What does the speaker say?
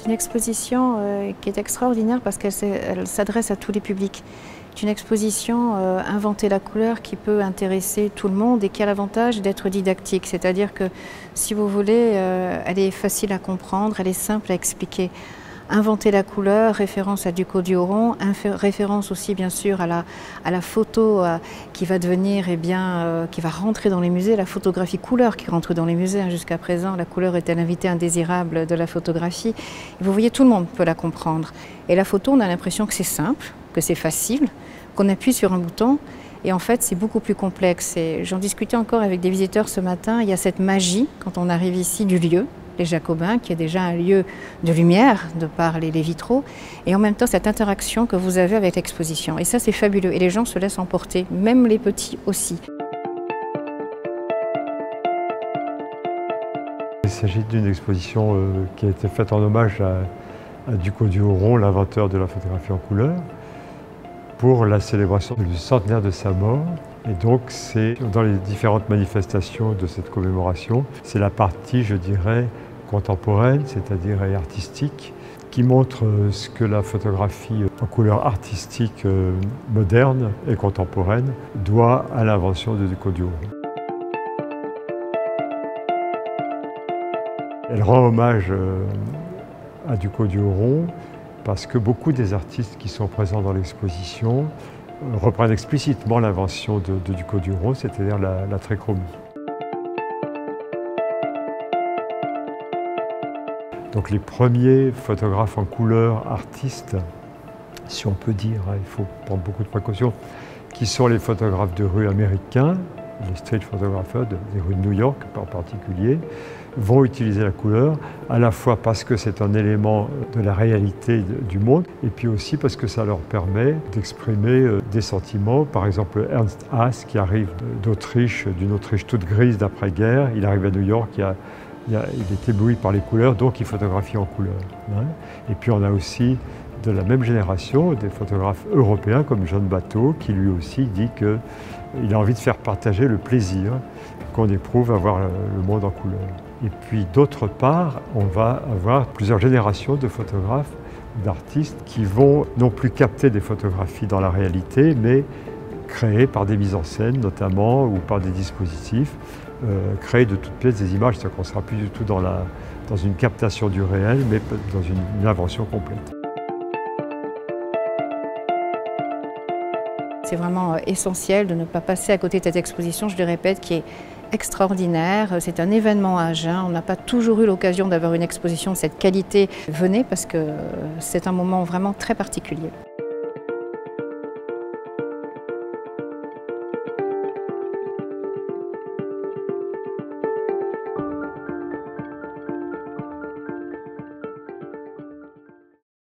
une exposition qui est extraordinaire parce qu'elle s'adresse à tous les publics. C'est une exposition Inventer la couleur qui peut intéresser tout le monde et qui a l'avantage d'être didactique. C'est-à-dire que, si vous voulez, elle est facile à comprendre, elle est simple à expliquer. Inventer la couleur, référence à Ducos du Oron, référence aussi bien sûr à la photo qui va devenir, qui va rentrer dans les musées, la photographie couleur qui rentre dans les musées. Jusqu'à présent, la couleur était l'invité indésirable de la photographie. Et vous voyez, tout le monde peut la comprendre. Et la photo, on a l'impression que c'est simple, que c'est facile, qu'on appuie sur un bouton. Et en fait, c'est beaucoup plus complexe. J'en discutais encore avec des visiteurs ce matin. Il y a cette magie, quand on arrive ici, du lieu, les Jacobins, qui est déjà un lieu de lumière, de par les vitraux, et en même temps cette interaction que vous avez avec l'exposition. Et ça, c'est fabuleux. Et les gens se laissent emporter, même les petits aussi. Il s'agit d'une exposition qui a été faite en hommage à Ducos du Oron, l'inventeur de la photographie en couleur, pour la célébration du centenaire de sa mort. Et donc, c'est dans les différentes manifestations de cette commémoration, c'est la partie, je dirais, contemporaine, c'est-à-dire artistique, qui montre ce que la photographie en couleur artistique moderne et contemporaine doit à l'invention de Ducos du Oron. Elle rend hommage à Ducos du Oron parce que beaucoup des artistes qui sont présents dans l'exposition reprennent explicitement l'invention de Ducos du Oron, c'est-à-dire la trichromie. Donc les premiers photographes en couleur, artistes, si on peut dire, il faut prendre beaucoup de précautions, qui sont les photographes de rue américains, les street photographers des rues de New York en particulier, vont utiliser la couleur, à la fois parce que c'est un élément de la réalité du monde, et puis aussi parce que ça leur permet d'exprimer des sentiments. Par exemple, Ernst Haas, qui arrive d'Autriche, d'une Autriche toute grise d'après-guerre, il arrive à New York, il est ébloui par les couleurs, donc il photographie en couleur. Et puis on a aussi, de la même génération, des photographes européens comme John Bateau, qui lui aussi dit qu'il a envie de faire partager le plaisir qu'on éprouve à voir le monde en couleur. Et puis d'autre part, on va avoir plusieurs générations de photographes, d'artistes qui vont non plus capter des photographies dans la réalité, mais créer par des mises en scène notamment, ou par des dispositifs, créer de toutes pièces des images, c'est-à-dire qu'on ne sera plus du tout dans une captation du réel, mais dans une invention complète. C'est vraiment essentiel de ne pas passer à côté de cette exposition, je le répète, qui est extraordinaire. C'est un événement à Agen. On n'a pas toujours eu l'occasion d'avoir une exposition de cette qualité. Venez parce que c'est un moment vraiment très particulier.